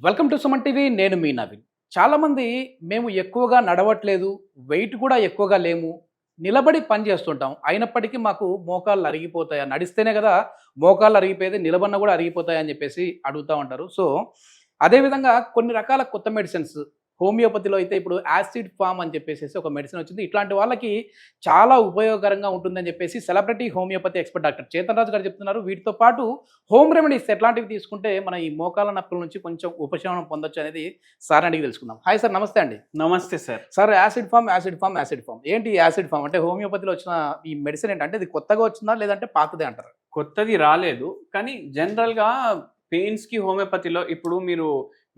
Welcome to Suman TV. నేను మీ నవీన్. చాలామంది మేము ఎక్కువగా నడవట్లేదు, వెయిట్ కూడా ఎక్కువగా లేము, నిలబడి పని చేస్తుంటాం, అయినప్పటికీ మాకు మోకాళ్ళు అరిగిపోతాయా, నడిస్తేనే కదా మోకాళ్ళు అరిగిపోయేది, నిలబడిన కూడా అరిగిపోతాయా అని చెప్పేసి అడుగుతూ ఉంటారు. సో అదేవిధంగా కొన్ని రకాల కొత్త మెడిసిన్స్ హోమియోపతిలో అయితే ఇప్పుడు యాసిడ్ ఫామ్ అని చెప్పేసి ఒక మెడిసిన్ వచ్చింది. ఇట్లాంటి వాళ్ళకి చాలా ఉపయోగకరంగా ఉంటుందని చెప్పేసి celebrity homeopathy expert doctor Chetan Raju గారు చెప్తున్నారు. వీటితో పాటు హోమ్ రెమెడీస్ ఎట్లాంటివి తీసుకుంటే మన ఈ మోకాల నొప్పుల నుంచి కొంచెం ఉపశమనం పొందొచ్చు అనేది సార్ అడిగి తెలుసుకుందాం. హాయ్ సార్, నమస్తే అండి. నమస్తే సార్. సార్, యాసిడ్ ఫామ్ ఏంటి? యాసిడ్ ఫామ్ అంటే హోమియోపతిలో వచ్చిన ఈ మెడిసిన్ ఏంటంటే ఇది కొత్తగా వచ్చిందా లేదంటే పాతదే అంటారు? కొత్తది రాలేదు, కానీ జనరల్గా పెయిన్స్కి హోమియోపతిలో ఇప్పుడు మీరు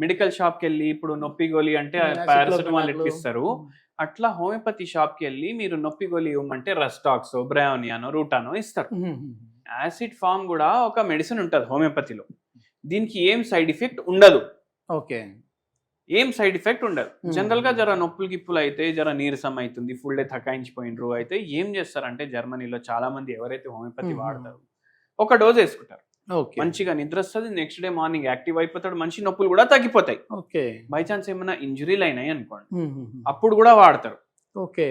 మెడికల్ షాప్కి వెళ్ళి ఇప్పుడు నొప్పి గోళీ అంటే పారాసిటమాల్ ఇప్పిస్తారు. అట్లా హోమియోపతి షాప్కి వెళ్ళి మీరు నొప్పి గోళీ ఇవ్వమంటే రస్టాక్స్, బ్రయోనియానో, రూటానో ఇస్తారు. యాసిడ్ ఫామ్ కూడా ఒక మెడిసిన్ ఉంటుంది హోమియోపతిలో. దీనికి ఏం సైడ్ ఎఫెక్ట్ ఉండదు. ఓకే, ఏం సైడ్ ఎఫెక్ట్ ఉండదు. జనరల్గా జర నొప్పులు గిప్పులు అయితే జర నీరసం అవుతుంది, ఫుల్ డే థకాయించిపోయినరు అయితే ఏం చేస్తారంటే జర్మనీలో చాలా మంది ఎవరైతే హోమియోపతి వాడతారు ఒక డోస్ వేసుకుంటారు. మంచిగా నిద్ర వస్తుంది, నెక్స్ట్ డే మార్నింగ్ యాక్టివ్ అయిపోతాడు, మంచి నొప్పులు కూడా తగ్గిపోతాయి. ఓకే, బై ఛాన్స్ ఏమైనా ఇంజురీలు అయినాయి అనుకోండి అప్పుడు కూడా వాడతారు. ఓకే,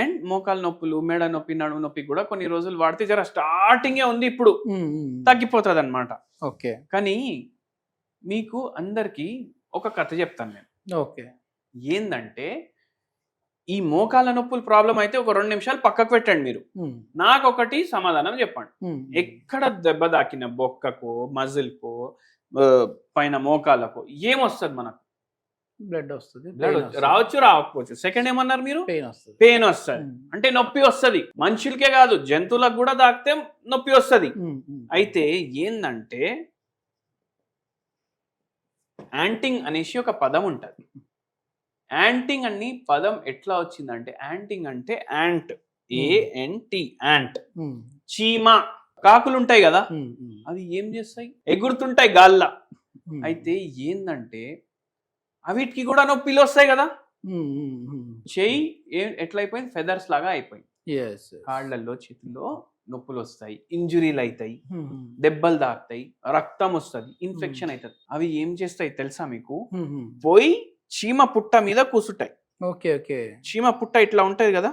అండ్ మోకాలు నొప్పులు, మెడ నొప్పి, నడుము నొప్పి కూడా కొన్ని రోజులు వాడితే జర స్టార్టింగే ఉంది ఇప్పుడు తగ్గిపోతుంది అనమాట. ఓకే, కానీ మీకు అందరికి ఒక కథ చెప్తాను నేను. ఓకే, ఏందంటే ఈ మోకాల నొప్పులు ప్రాబ్లం అయితే ఒక 2 నిమిషాలు పక్కకు పెట్టండి. మీరు నాకొకటి సమాధానం చెప్పండి. ఎక్కడ దెబ్బ తాకిన బొక్కకో, మజిల్కో, పైన మోకాలకు ఏమొస్తుంది? మనకు బ్లడ్ వస్తుంది. రావచ్చు, రాకపోవచ్చు. సెకండ్ ఏమన్నారు మీరు? పెయిన్ వస్తుంది. అంటే నొప్పి వస్తుంది. మనుషులకే కాదు, జంతువులకు కూడా తాకితే నొప్పి వస్తుంది. అయితే ఏందంటే యాంటింగ్ అనేసి ఒక పదం ఉంటుంది. యాంటింగ్ అని పదం ఎట్లా వచ్చిందంటే, యాంటింగ్ అంటే యాంట్, ANT, యాంట్, చీమ. కాకులు ఉంటాయి కదా, అవి ఏం చేస్తాయి? ఎగురుతుంటాయి గాల్లా. అయితే ఏందంటే అవిటికి కూడా నొప్పిలు వస్తాయి కదా. చెయ్యి ఎట్లయిపోయింది? ఫెదర్స్ లాగా అయిపోయింది. కాళ్ళల్లో, చేతుల్లో నొప్పులు వస్తాయి, ఇంజురీలు అవుతాయి, దెబ్బలు తాకుతాయి, రక్తం వస్తుంది, ఇన్ఫెక్షన్ అవుతుంది. అవి ఏం చేస్తాయి తెలుసా మీకు? పోయి చీమ పుట్ట మీద కూసుంటాయి. ఓకే, ఓకే, చీమ పుట్ట ఇట్లా ఉంటది కదా,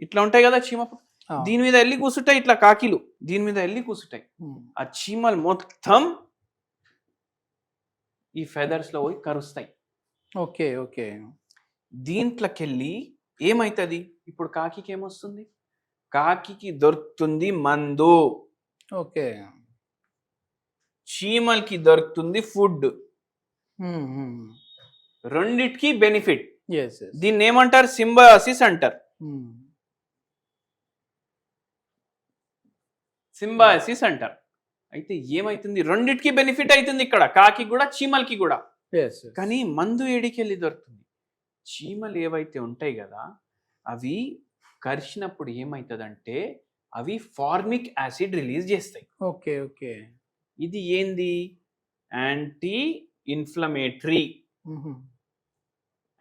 ఇట్లా ఉంటాయి కదా చీమ పుట్ట, దీని మీద వెళ్ళి కూసుంటాయి. ఇట్లా కాకిలు దీని మీద వెళ్ళి కూసుంటాయి. ఆ చీమలు మొత్తం ఈ ఫెదర్స్ లో పోయి కరుస్తాయి. ఓకే, ఓకే, దీంట్లోకెళ్ళి ఏమైతుంది? ఇప్పుడు కాకికి ఏమొస్తుంది? కాకికి దొరుకుతుంది మందు. ఓకే, చీమలకి దొరుకుతుంది ఫుడ్. రెండిటికి బెనిఫిట్. దీన్ని ఏమంటారు? సింబయాసిస్ అంటారు. సింబయాసిస్ అంటారు. అయితే ఏమైతుంది? రెండిటికి బెనిఫిట్ అవుతుంది ఇక్కడ, కాకి కూడా చీమలకి కూడా. కానీ మందు ఏడికెళ్ళి దొరుకుతుంది? చీమలు ఏవైతే ఉంటాయి కదా, అవి కరిచినప్పుడు ఏమవుతుందంటే అవి ఫార్మిక్ యాసిడ్ రిలీజ్ చేస్తాయి. ఓకే, ఓకే, ఇది ఏంది? Anti inflammatory,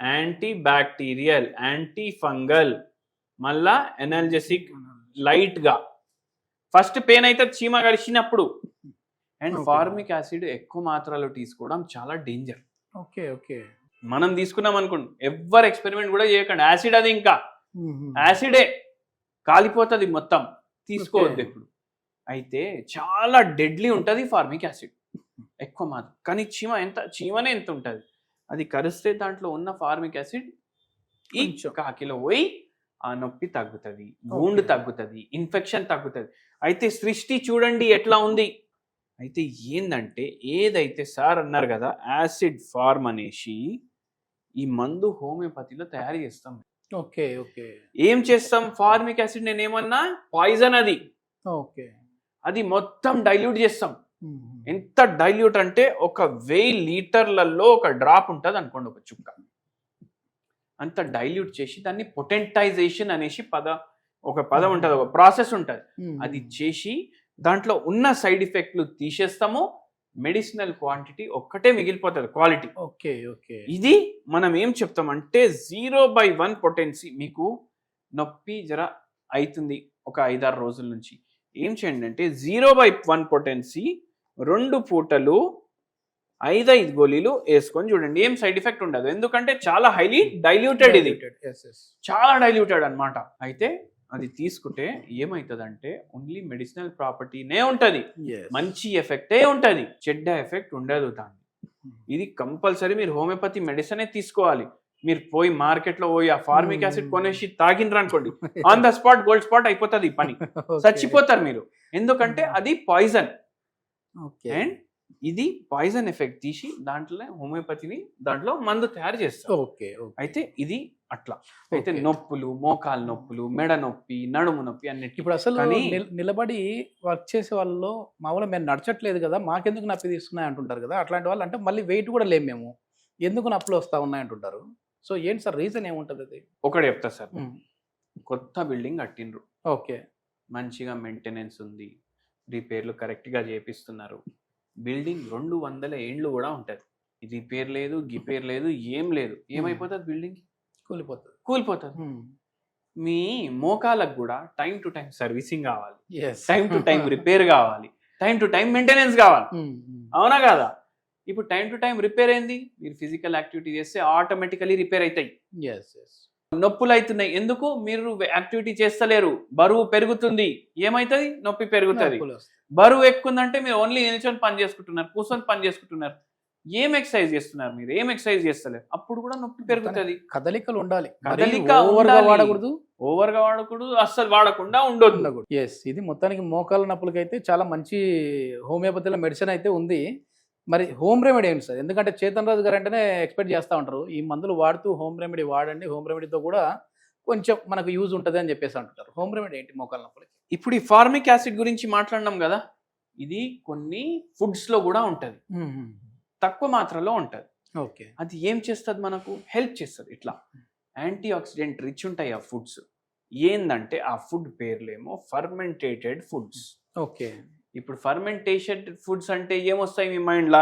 anti bacterial, anti fungal, మళ్ళా ఎనర్జెసిక్, లైట్ గా. ఫస్ట్ పెయిన్ అయితే చీమ కరిచినప్పుడు. అండ్ ఫార్మిక్ యాసిడ్ ఎక్కువ మాత్రలో తీసుకోవడం చాలా డేంజర్. ఓకే, ఓకే, మనం తీసుకున్నాం అనుకోండి, ఎవ్వరు ఎక్స్పెరిమెంట్ కూడా చేయకండి. యాసిడ్ అది ఇంకా యాసిడే, కాలిపోతుంది మొత్తం, తీసుకోవద్దు ఎప్పుడు. అయితే చాలా డెడ్లీ ఉంటుంది ఫార్మిక్ యాసిడ్ ఎక్కువ మాత్రం. కానీ చీమనే ఎంత ఉంటుంది, అది కరిస్తే దాంట్లో ఉన్న ఫార్మిక్ యాసిడ్ ఈ కాకిలో పోయి ఆ నొప్పి తగ్గుతుంది, వూండ్ తగ్గుతుంది, ఇన్ఫెక్షన్ తగ్గుతుంది. అయితే సృష్టి చూడండి ఎట్లా ఉంది. అయితే ఏందంటే ఏదైతే సార్ అన్నారు కదా యాసిడ్ ఫార్మ్ అనేసి, ఈ మందు హోమియోపతిలో తయారు చేస్తాం. ఓకే, ఓకే, ఏం చేస్తాం? ఫార్మిక్ యాసిడ్ నేనేమన్నా పాయిజన్, అది ఓకే, అది మొత్తం డైల్యూట్ చేస్తాం. ఎంత డైల్యూట్ అంటే 1000 లీటర్లలో ఒక డ్రాప్ ఉంటుంది అనుకోండి, ఒక చుక్క. అంత డైల్యూట్ చేసి దాన్ని పొటెంటైజేషన్ అనేసి ఒక పదం ఉంటుంది, ఒక ప్రాసెస్ ఉంటుంది. అది చేసి దాంట్లో ఉన్న సైడ్ ఎఫెక్ట్లు తీసేస్తాము. మెడిసినల్ క్వాంటిటీ ఒక్కటే మిగిలిపోతుంది, క్వాలిటీ. ఓకే, ఓకే, ఇది మనం ఏం చెప్తామంటే 0/1 పొటెన్సీ. మీకు నొప్పి జర అవుతుంది ఒక 5-6 రోజుల నుంచి, ఏం చేయండి అంటే 0/1 పొటెన్సీ 2 పూటలు 5 గోళీలు వేసుకొని చూడండి, ఏం సైడ్ ఎఫెక్ట్ ఉండదు. ఎందుకంటే చాలా హైలీ డైల్యూటెడ్ ఇది, చాలా డైల్యూటెడ్ అన్నమాట. అయితే అది తీసుకుంటే ఏమవుతుందంటే ఓన్లీ మెడిసినల్ ప్రాపర్టీనే ఉంటది, మంచి ఎఫెక్టే ఉంటది, చెడ్డ ఎఫెక్ట్ ఉండదు దాన్ని. ఇది కంపల్సరీ మీరు హోమియోపతి మెడిసినే తీసుకోవాలి. మీరు పోయి మార్కెట్ లో పోయి ఆ ఫార్మిక్ యాసిడ్ కొనేసి తాగినరు అనుకోండి, on the spot gold spot అయిపోతుంది ఈ పని, చచ్చిపోతారు మీరు. ఎందుకంటే అది పాయిజన్, అండ్ ఇది పాయిజన్ ఎఫెక్ట్ తీసి దాంట్లో హోమియోపతిని దాంట్లో మందు తయారు చేస్తారు. అయితే ఇది అట్లా. అయితే నొప్పులు, మోకాలు నొప్పులు, మెడ నొప్పి, నడుము నొప్పి అన్నిటి. ఇప్పుడు అసలు నిలబడి వర్క్ చేసే వాళ్ళలో మామూలుగా మేము నడచట్లేదు కదా, మాకెందుకు నొప్పి తీస్తున్నాయి అంటుంటారు కదా, అట్లాంటి వాళ్ళు అంటే మళ్ళీ వెయిట్ కూడా లేము మేము, ఎందుకు నొప్పులు వస్తా ఉన్నాయి అంటుంటారు. సో ఏంటి సార్ రీజన్ ఏముంటుంది అది? ఒకటి చెప్తా సార్, కొత్త బిల్డింగ్ కట్టిండ్రు, ఓకే, మంచిగా మెయింటెనెన్స్ ఉంది, రిపేర్లు కరెక్ట్గా చేపిస్తున్నారు. బిల్డింగ్ 200 ఏండ్లు కూడా ఉంటుంది, రిపేర్ లేదు, గిపేర్ లేదు, ఏం లేదు, ఏమైపోతుంది బిల్డింగ్? కూలిపోతుంది. మీ మోకాలకు కూడా టైం టు టైం సర్వీసింగ్ కావాలి, టైం టు టైం రిపేర్ కావాలి, టైం టు టైం మెయింటెనెన్స్ కావాలి, అవునా కాదా? ఇప్పుడు టైం టు టైం రిపేర్ అయింది, మీరు ఫిజికల్ యాక్టివిటీ చేస్తే ఆటోమేటికలీ రిపేర్ అవుతాయి. నొప్పులు అవుతున్నాయి, ఎందుకు? మీరు యాక్టివిటీ చేస్తలేరు, బరువు పెరుగుతుంది, ఏమైతుంది? నొప్పి పెరుగుతుంది. బరువు ఎక్కుందంటే మీరు ఓన్లీ నిల్చొని పని చేసుకుంటున్నారు, కూర్చొని పని చేసుకుంటున్నారు, ఏం ఎక్సర్సైజ్ చేస్తున్నారు? మీరు ఏం ఎక్సర్సైజ్ చేస్తలేరు, అప్పుడు కూడా నొప్పి పెరుగుతుంది. కదలికలు ఉండాలి, ఓవర్గా వాడకూడదు, అస్సలు వాడకుండా ఉండొద్దు. ఇది మొత్తానికి మోకాల నొప్పులకి అయితే చాలా మంచి హోమియోపతిలో మెడిసిన్ అయితే ఉంది. మరి హోమ్ రెమెడీ ఏంటి సార్? ఎందుకంటే చేతన్ రాజు గారు అంటేనే ఎక్స్పెక్ట్ చేస్తూ ఉంటారు, ఈ మందులు వాడుతూ హోమ్ రెమెడీ వాడండి, హోమ్ రెమెడీతో కూడా కొంచెం మనకు యూజ్ ఉంటుంది అని చెప్పేసి అంటుంటారు. హోమ్ రెమెడీ ఏంటి మోకాల నొప్పులకి? ఇప్పుడు ఈ ఫార్మిక్ యాసిడ్ గురించి మాట్లాడినాం కదా, ఇది కొన్ని ఫుడ్స్ లో కూడా ఉంటది, తక్కువ మాత్రలో ఉంటది. ఓకే, అది ఏం చేస్తుంది? మనకు హెల్ప్ చేస్తుంది. ఇట్లా యాంటీ ఆక్సిడెంట్ రిచ్ ఉంటాయి ఆ ఫుడ్స్. ఏందంటే ఆ ఫుడ్ పేర్లేమో ఫర్మెంటేటెడ్ ఫుడ్స్. ఓకే, ఇప్పుడు ఫర్మెంటేషన్ ఫుడ్స్ అంటే ఏమొస్తాయి మీ మైండ్ లా?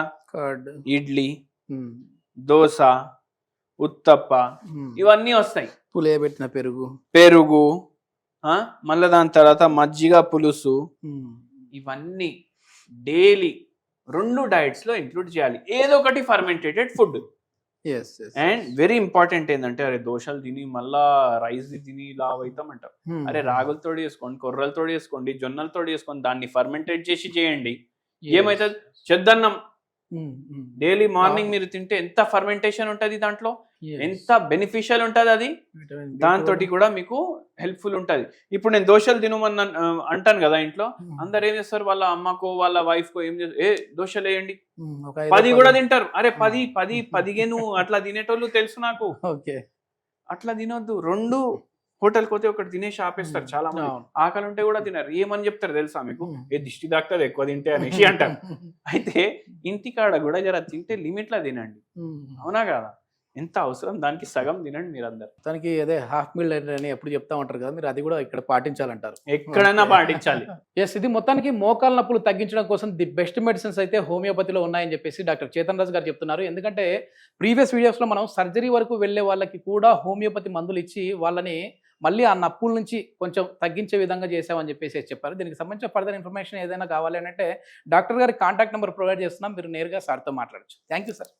ఇడ్లీ, దోశ, ఉత్తప్ప, ఇవన్నీ వస్తాయి. పులియబెట్టిన పెరుగు, మళ్ళీ దాని తర్వాత మజ్జిగ పులుసు, ఇవన్నీ డైలీ 2 డైట్స్ లో ఇంక్లూడ్ చేయాలి, ఏదో ఒకటి ఫర్మెంటేటెడ్ ఫుడ్. అండ్ వెరీ ఇంపార్టెంట్ ఏంటంటే, అరే దోశలు తిని మళ్ళా రైస్ తిని లావ్ అవుతామంటారు. అరే రాగులతో చేసుకోండి, కొర్రలతో చేసుకోండి, జొన్నలతో చేసుకోండి, దాన్ని ఫర్మెంటేట్ చేసి చేయండి, ఏమైతుంది? చెద్దన్నం డైలీ మార్నింగ్ మీరు తింటే ఎంత ఫర్మెంటేషన్ ఉంటుంది దాంట్లో, ఎంత బెనిఫిషియల్ ఉంటుంది అది, దాంతో కూడా మీకు హెల్ప్ఫుల్ ఉంటుంది. ఇప్పుడు నేను దోశలు తినమని అంటాను కదా, ఇంట్లో అందరు ఏం చేస్తారు, వాళ్ళ అమ్మకో వాళ్ళ వైఫ్ కో ఏం చేస్తారు, దోశలు వేయండి, 10 కూడా తింటారు. అరే 15 అట్లా తినేటోళ్ళు తెలుసు నాకు. అట్లా తినొద్దు, 2 హోటల్కి పోతే ఒకటి తినేసి ఆపేస్తారు చాలా మంది. ఆకలి ఉంటే కూడా తినరు. ఏమని చెప్తారు తెలుసా మీకు? దిష్టి తాకుతుంది ఎక్కువ తింటే అనేసి అంటారు. అయితే ఇంటికాడ కూడా జర తింటే లిమిట్ లా తినండి, అవునా కదా? ఎంత అవసరం దానికి సగం తినండి మీరు అందరు. దానికి అదే హాఫ్ మీల్ అని ఎప్పుడు చెప్తా ఉంటారు కదా, మీరు అది కూడా ఇక్కడ పాటించాలంటారు, ఎక్కడైనా పాటించాలి. ఇది మొత్తానికి మోకాల నొప్పులు తగ్గించడం కోసం ది బెస్ట్ మెడిసిన్స్ అయితే హోమియోపతిలో ఉన్నాయని చెప్పేసి డాక్టర్ చేతన్ రాజు గారు చెప్తున్నారు. ఎందుకంటే ప్రీవియస్ వీడియోస్లో మనం సర్జరీ వరకు వెళ్ళే వాళ్ళకి కూడా హోమియోపతి మందులు ఇచ్చి వాళ్ళని మళ్ళీ ఆ నప్పుల నుంచి కొంచెం తగ్గించే విధంగా చేసామని చెప్పేసి చెప్పారు. దీనికి సంబంధించిన ఫర్దర్ ఇన్ఫర్మేషన్ ఏదైనా కావాలి అంటే డాక్టర్ గారి కాంటాక్ట్ నెంబర్ ప్రొవైడ్ చేస్తున్నాం, మీరు నేరుగా సార్తో మాట్లాడచ్చు. Thank you sir.